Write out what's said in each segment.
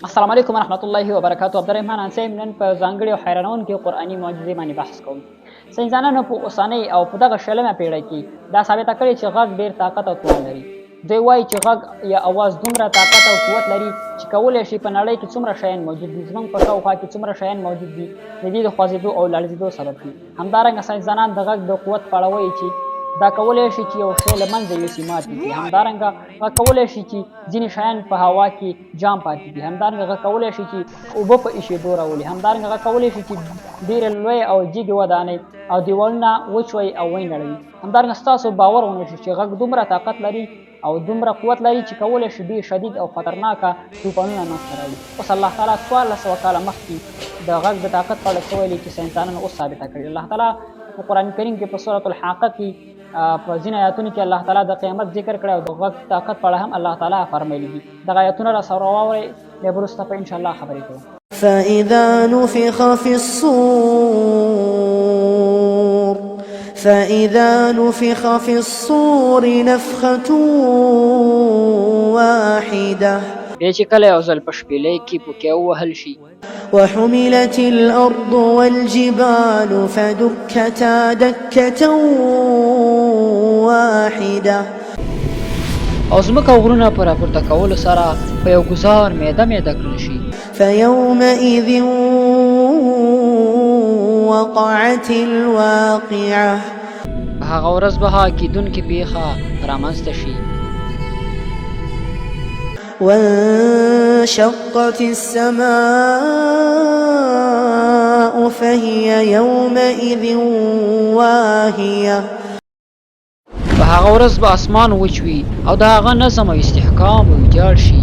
السلام علیکم ورحمت الله وبرکاتو. عبدالرحمن انصاری نن په ځانګړي او حیرانونکې قرآني معجزې باندې بحث کوم. ساینسدانانو په اوسنۍ او په دغه شلمه پیړۍ کې دا ثابته کړې چې غږ ډېر طاقت او توان لري. دوی وایي چې غږ یا اواز دومره طاقت او قوت لري چې کولی شي په نړۍ کې څومره شیان موجود دي، زموږ په شاوخوا کې څومره شیان موجود دي، د دې د خوځېدو او لړزېدو سبب شي. همدارنګه ساینسدانان د غږ د قوت په اړه وایي چې دا کولی شي چې یو شی له منځه یوسي، مات کړي. همدارنګه غږ کولی شي چې ځینې شیان په هوا کې جام پاتې کړي. همدارنګه غږ کولی شي چې اوبه په ایشېدو راولي. همدارنګه غږ کولی شي چې ډېرې لویې او جګې ودانۍ او دیوالونه وچوي او ونړوي. همدارنګه ستاسو باور ونه شي چې غږ دومره طاقت لري او دومره قوت لري چې کولی شي ډېر شدید او خطرناکه طوفانونه منځته راوړي. اوس الله تعالی 1400 کاله مخکې د غږ د طاقت په اړه څه ویلي چې ساینسدانانو اوس ثابته کړي. الله تعالی په قرآن کریم کې په سورة الحاقه کې په ځینې آیاتونو کې الله تعالی د قیامت ذکر کړی او د غږ طاقت په اړه هم الله تعالی فرمایلي دي. دغه آیاتونه راسره واورئ، بیا به وروسته په انشاءالله خبرې کوو. فإذا نفخ في الصور نفخة واحدة بیا چې کله یو ځل په شپېلۍ کې پوکې ووهل شي، وحملت الأرض والجبال فدكتا دكة واحدة او ځمکه او غرونه په راپورته کولو سره په یو ګزار میده میده کړل شي. فيومئذ وقعت الواقعة هغه ورځ به هغه کیدونکې پیښه رامنځته شي. وانشقت السماء فهي يومئذ واهية په هغه ورځ به اسمان وچ وي او د هغه نظم او استحکام به ویجاړ شي.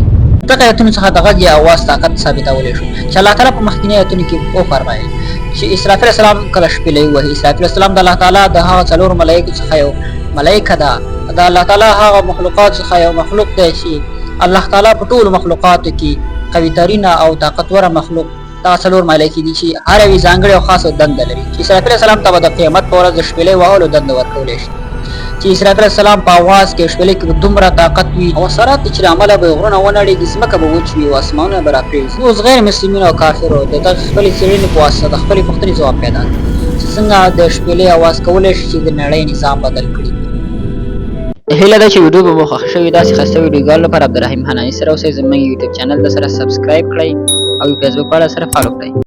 دغه آیتونو څخه د غږ یا اواز طاقت ثابتولی شو چې الله تعالی په مخکیني آیتونو کې وفرمایل چې اسرافیل السلام کله شپېلۍ ووهي. اسرافیل السلام د الله تعالی د هغه څلورو ملایکو څخه یو ملایکه ده. د الله تعالی هغه مخلوقات څخه یو مخلوق دی چې الله تعالی په ټولو مخلوقاتو کې قوي ترینه او طاقتوره مخلوق دا څلور ملایکې دي چې هر یوې ځانګړې او خاصه دنده لري. چې اسرافیل السلام ته به د قیامت په ورځ د شپېلۍ وهلو دنده ورکولی شي چې اسرافیل السلام په اواز کې شپېلۍ کې به دومره طاقت وي او اثرات چې له امله به غرونه ونړېږي، ځمکه به وچ وي او اسمانونه به راپرېوځي. اوس غیر مسلمین او کافرو د دغه خپلې څېړنې په واسطه د خپلې پوښتنې ځواب پیدا کړي چې څنګه د شپېلۍ اواز کولی شي چې د نړۍ نظام بدل کړي. هیله ده چې ویډیو به مو خوښ شوي. داسې ښایسته ویډیوګانو لپاره عبدالرحیم حناني سره اوسئ. زموږ یوټیوب چینل د سره سبسکرایب کړئ او فیسبوک پاڼه سره فالو کړئ.